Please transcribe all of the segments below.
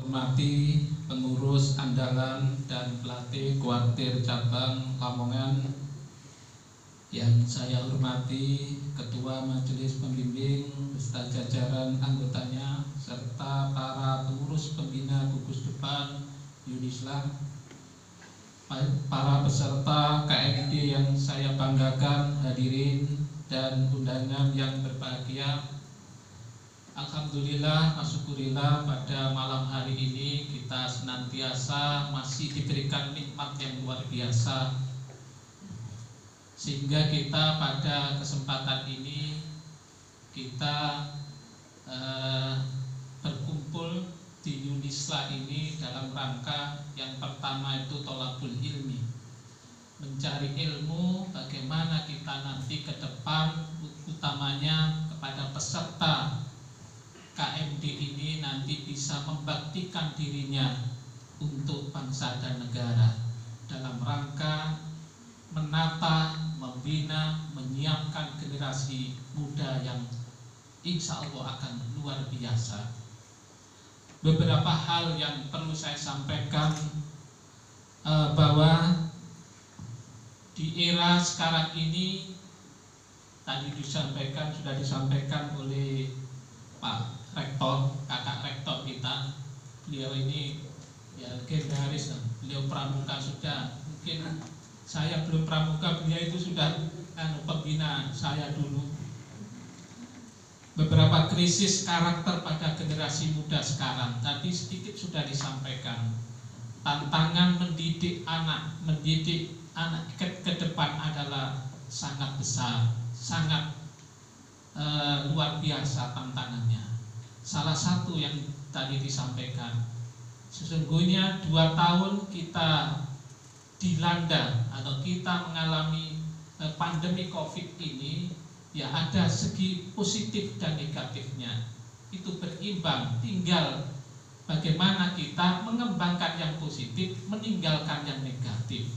hormati pengurus andalan dan pelatih kuartir cabang Lamongan, yang saya hormati Ketua Majelis Pembimbing beserta jajaran anggotanya, serta para pengurus pembina gugus depan Yunisla, para peserta KMD yang saya banggakan, hadirin dan undangan yang berbahagia. Alhamdulillah, syukurillah pada malam hari ini kita senantiasa masih diberikan nikmat yang luar biasa, sehingga kita pada kesempatan ini kita berkumpul di Yunisla ini dalam rangka yang pertama itu tolabul ilmi, mencari ilmu bagaimana kita nanti ke depan, utamanya kepada peserta KMD ini nanti bisa membaktikan dirinya untuk bangsa dan negara dalam rangka menata, membina, menyiapkan generasi muda yang insya Allah akan luar biasa. Beberapa hal yang perlu saya sampaikan, bahwa di era sekarang ini tadi sudah disampaikan oleh Pak Rektor, kakak rektor kita. Beliau ini ya legendaris, beliau pramuka sudah, mungkin saya belum pramuka, beliau itu sudah pembina saya dulu. Beberapa krisis karakter pada generasi muda sekarang tadi sedikit sudah disampaikan. Tantangan mendidik anak ke depan adalah sangat besar, sangat luar biasa tantangannya. Salah satu yang tadi disampaikan, sesungguhnya 2 tahun kita dilanda atau kita mengalami pandemi COVID ini, ya ada segi positif dan negatifnya. Itu berimbang, tinggal bagaimana kita mengembangkan yang positif, meninggalkan yang negatif.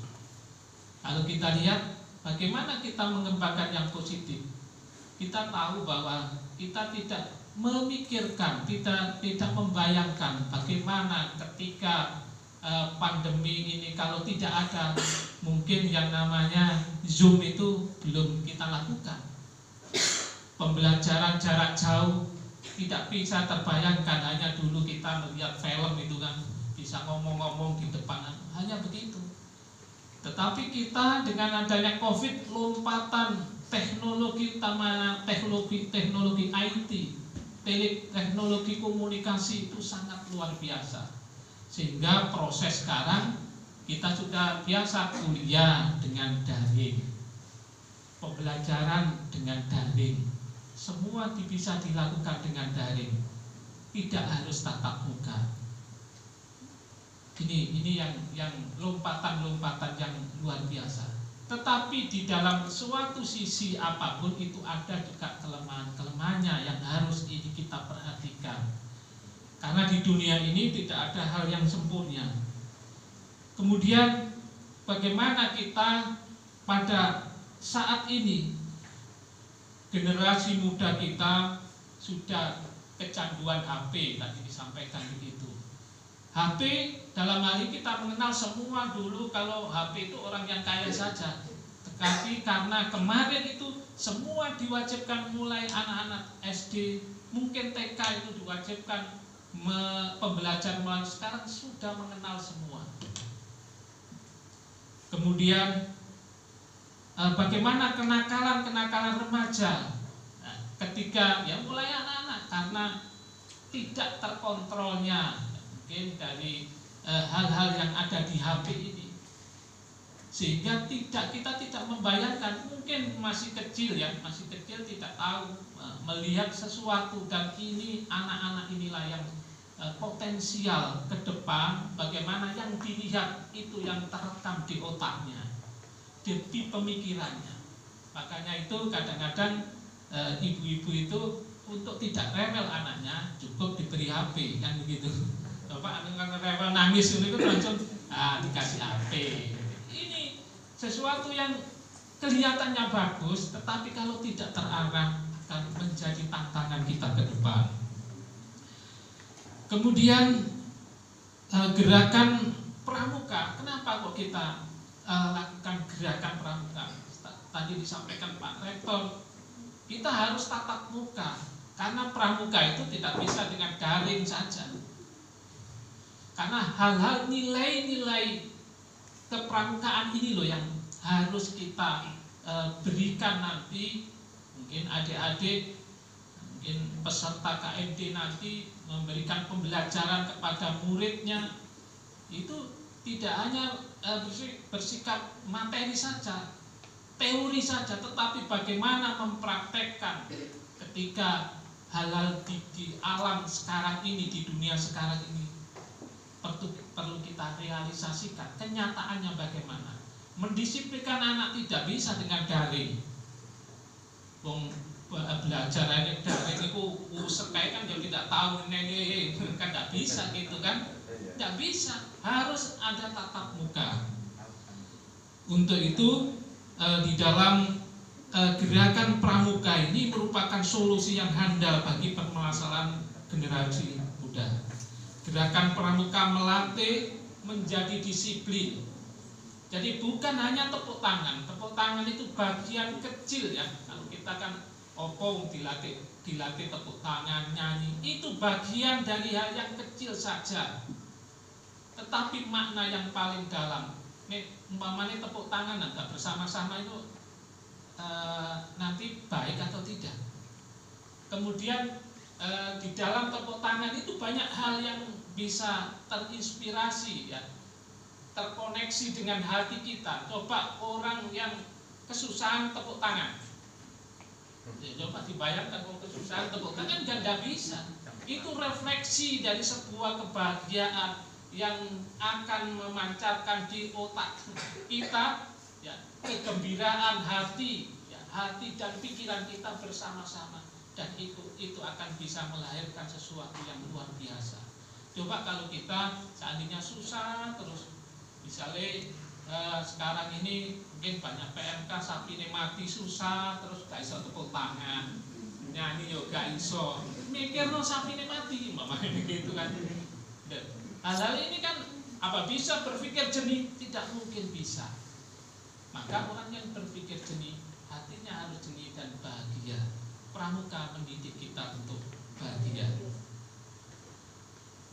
Kalau kita lihat bagaimana kita mengembangkan yang positif, kita tahu bahwa kita tidak memikirkan, tidak membayangkan bagaimana ketika pandemi ini kalau tidak ada, mungkin yang namanya Zoom itu belum kita lakukan. Pembelajaran jarak jauh tidak bisa terbayangkan, hanya dulu kita melihat film itu kan bisa ngomong-ngomong di depan, hanya begitu. Tetapi kita dengan adanya COVID, lompatan teknologi, utama teknologi IT, teknologi komunikasi itu sangat luar biasa, sehingga proses sekarang kita sudah biasa kuliah dengan daring, pembelajaran dengan daring, semua bisa dilakukan dengan daring, tidak harus tatap muka. Ini yang lompatan-lompatan yang luar biasa. Tetapi di dalam suatu sisi apapun itu ada juga kelemahan-kelemahannya yang harus ini kita perhatikan. Karena di dunia ini tidak ada hal yang sempurna. Kemudian bagaimana kita pada saat ini, generasi muda kita sudah kecanduan HP, tadi disampaikan begitu. HP dalam hal ini kita mengenal semua dulu kalau HP itu orang yang kaya saja. Tetapi karena kemarin itu semua diwajibkan, mulai anak-anak SD, mungkin TK itu diwajibkan pembelajaran melalui, sekarang sudah mengenal semua. Kemudian bagaimana kenakalan remaja, ketika ya mulai anak-anak karena tidak terkontrolnya mungkin dari hal-hal yang ada di HP ini, sehingga kita tidak membayangkan, mungkin masih kecil tidak tahu melihat sesuatu, dan ini anak-anak inilah yang potensial ke depan, bagaimana yang dilihat itu yang terekam di otaknya, di pemikirannya. Makanya itu kadang-kadang ibu-ibu itu untuk tidak rewel anaknya cukup diberi HP, kan begitu. Bapak rewel nangis itu langsung dikasih HP. Ini sesuatu yang kelihatannya bagus, tetapi kalau tidak terarah akan menjadi tantangan kita ke depan. Kemudian gerakan pramuka. Kenapa kok kita lakukan gerakan pramuka? Tadi disampaikan Pak Rektor, kita harus tatap muka, karena pramuka itu tidak bisa dengan daring saja. Karena hal-hal nilai-nilai kepramukaan ini loh yang harus kita berikan nanti. Mungkin adik-adik, mungkin peserta KMD nanti memberikan pembelajaran kepada muridnya, itu tidak hanya bersikap materi saja, teori saja, tetapi bagaimana mempraktekkan ketika hal-hal di alam sekarang ini, di dunia sekarang ini perlu kita realisasikan. Kenyataannya bagaimana? Mendisiplinkan anak tidak bisa dengan daring. Belajar daring itu sekali kan dia tidak tahu ini kan tidak bisa gitu kan, tidak bisa, harus ada tatap muka. Untuk itu di dalam gerakan pramuka ini merupakan solusi yang handal bagi permasalahan generasi muda. Gerakan pramuka melatih menjadi disiplin. Jadi bukan hanya tepuk tangan itu bagian kecil ya. Kalau kita kan opong dilatih tepuk tangan, nyanyi, itu bagian dari hal yang kecil saja. Tetapi makna yang paling dalam, ini umpamanya tepuk tangan agak bersama-sama itu nanti baik atau tidak. Kemudian di dalam tepuk tangan itu banyak hal yang bisa terinspirasi ya, terkoneksi dengan hati kita. Coba orang yang kesusahan tepuk tangan, ya, coba dibayangkan kalau kesusahan tepuk tangan kan tidak bisa. Itu refleksi dari sebuah kebahagiaan yang akan memancarkan di otak kita ya, kegembiraan hati ya, hati dan pikiran kita bersama-sama, dan itu akan bisa melahirkan sesuatu yang luar biasa. Coba kalau kita seandainya susah terus, misalnya sekarang ini mungkin banyak PMK sapi ini mati susah terus gak iso tepuk tangan, nyanyi yo gak iso, mikir no sapi ini mati mamanya gitu kan. Hal-hal ini kan apa bisa berpikir jernih? Tidak mungkin bisa. Maka orang yang berpikir jernih hatinya harus jernih dan bahagia. Pramuka mendidik kita untuk bahagia.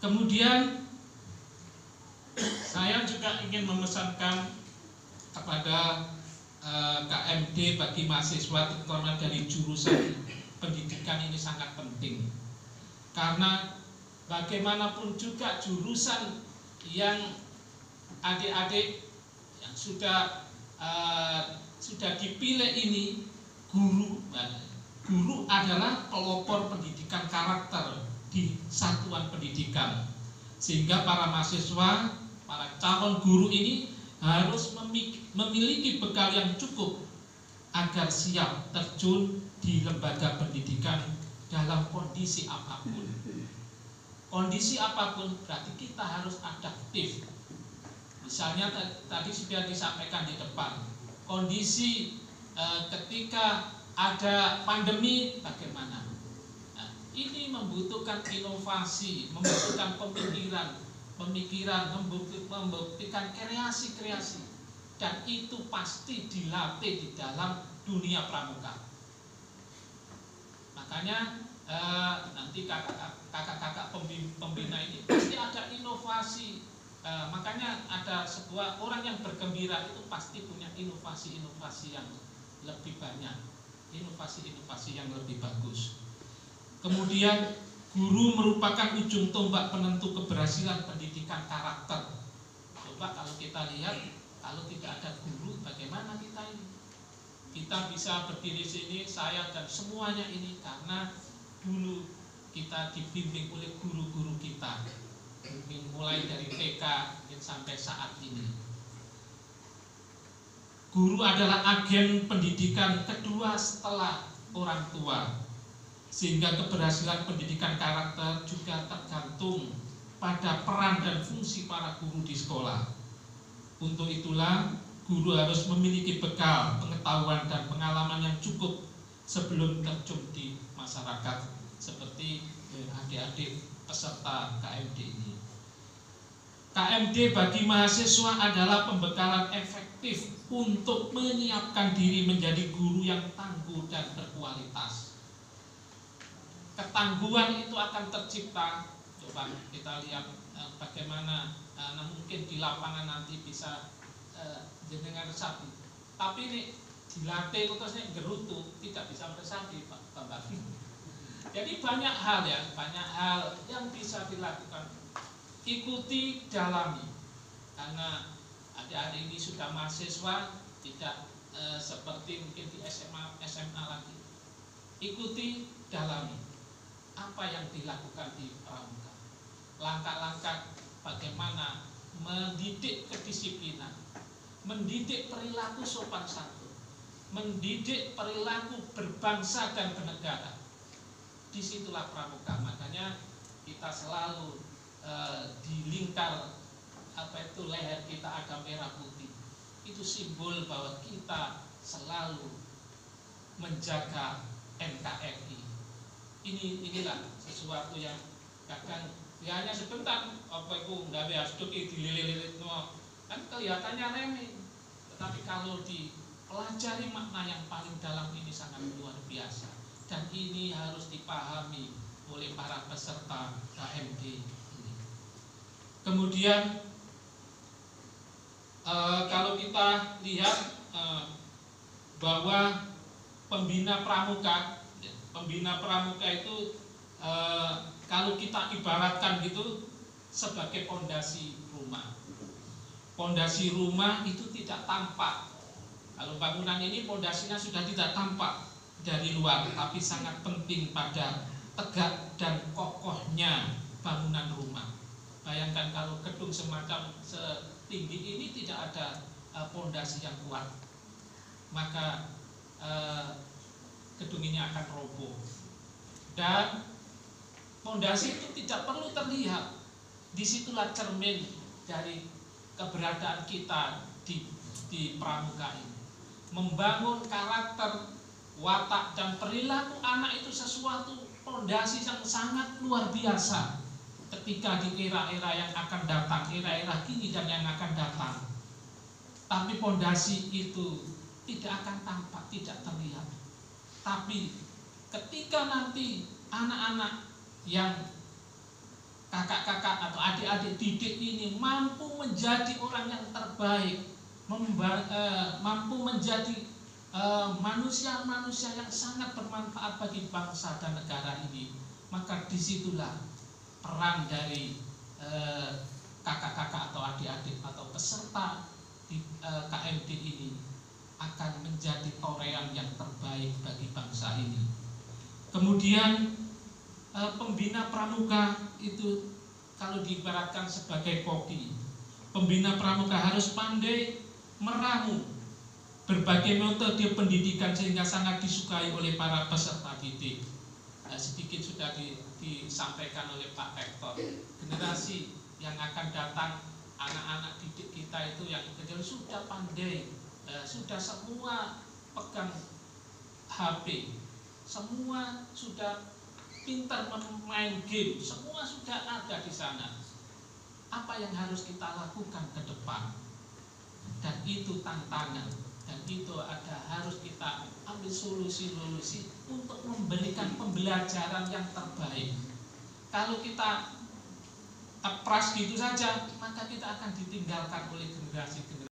Kemudian saya juga ingin memesankan kepada KMD bagi mahasiswa terutama dari jurusan pendidikan ini sangat penting. Karena bagaimanapun juga jurusan yang adik-adik yang sudah dipilih ini, guru adalah pelopor pendidikan karakter di satuan pendidikan, sehingga para mahasiswa, para calon guru ini harus memiliki bekal yang cukup agar siap terjun di lembaga pendidikan dalam kondisi apapun. Kondisi apapun berarti kita harus adaptif. Misalnya tadi sudah disampaikan di depan, kondisi ketika ada pandemi bagaimana? Nah, ini membutuhkan inovasi, membutuhkan pemikiran, membuktikan kreasi-kreasi, dan itu pasti dilatih di dalam dunia pramuka. Makanya nanti kakak-kakak pembina ini pasti ada inovasi. Makanya ada sebuah orang yang bergembira itu pasti punya inovasi-inovasi yang lebih banyak, inovasi-inovasi yang lebih bagus. Kemudian guru merupakan ujung tombak penentu keberhasilan pendidikan karakter. Coba kalau kita lihat, kalau tidak ada guru bagaimana kita ini? Kita bisa berdiri sini, saya dan semuanya ini karena dulu kita dibimbing oleh guru-guru kita, mulai dari TK sampai saat ini. Guru adalah agen pendidikan kedua setelah orang tua, sehingga keberhasilan pendidikan karakter juga tergantung pada peran dan fungsi para guru di sekolah. Untuk itulah guru harus memiliki bekal, pengetahuan dan pengalaman yang cukup sebelum terjun di masyarakat, seperti adik-adik peserta KMD ini. KMD bagi mahasiswa adalah pembekalan efektif untuk menyiapkan diri menjadi guru yang tangguh dan berkualitas. Ketangguhan itu akan tercipta. Coba kita lihat bagaimana mungkin di lapangan nanti bisa jenengan resapi. Tapi ini dilatih terusnya gerutu tidak bisa meresapi, Pak Bambang. Jadi banyak hal yang bisa dilakukan. Ikuti, dalami. Karena adik-adik ini sudah mahasiswa, tidak seperti mungkin di SMA lagi. Ikuti, dalami apa yang dilakukan di pramuka. Langkah-langkah bagaimana mendidik kedisiplinan, mendidik perilaku sopan santun, mendidik perilaku berbangsa dan bernegara. Disitulah pramuka. Makanya kita selalu di lingkar leher kita ada merah putih. Itu simbol bahwa kita selalu menjaga NKRI. Inilah sesuatu yang kadang hanya sebentar gawe asduk dilililit kan kelihatannya remeh, tetapi kalau dipelajari makna yang paling dalam ini sangat luar biasa, dan ini harus dipahami oleh para peserta KMD ini. Kemudian kalau kita lihat bahwa pembina pramuka itu kalau kita ibaratkan gitu sebagai pondasi rumah. Pondasi rumah itu tidak tampak. Kalau bangunan ini pondasinya sudah tidak tampak dari luar, tapi sangat penting pada tegak dan kokohnya bangunan rumah. Bayangkan kalau gedung semacam setinggi ini tidak ada pondasi yang kuat, maka gedung ini akan roboh. Dan pondasi itu tidak perlu terlihat. Disitulah cermin dari keberadaan kita di pramuka ini. Membangun karakter, watak, dan perilaku anak itu sesuatu pondasi yang sangat luar biasa ketika di era-era yang akan datang, era-era kini dan yang akan datang. Tapi pondasi itu tidak akan tampak, tidak terlihat. Tapi ketika nanti anak-anak yang kakak-kakak atau adik-adik didik ini mampu menjadi orang yang terbaik, mampu menjadi manusia-manusia yang sangat bermanfaat bagi bangsa dan negara ini, maka disitulah peran dari kakak-kakak atau adik-adik atau peserta di KMD ini akan menjadi torehan yang terbaik bagi bangsa ini. Kemudian pembina pramuka itu kalau diibaratkan sebagai koki. Pembina pramuka harus pandai meramu berbagai metode pendidikan sehingga sangat disukai oleh para peserta didik. Sedikit sudah disampaikan oleh Pak Rektor. Generasi yang akan datang, anak-anak didik kita itu yang sudah pandai, sudah semua pegang HP, semua sudah pintar main game, semua sudah ada di sana. Apa yang harus kita lakukan ke depan? Dan itu tantangan, dan itu harus kita ambil solusi-solusi untuk memberikan pembelajaran yang terbaik. Kalau kita kepras gitu saja, maka kita akan ditinggalkan oleh generasi-generasi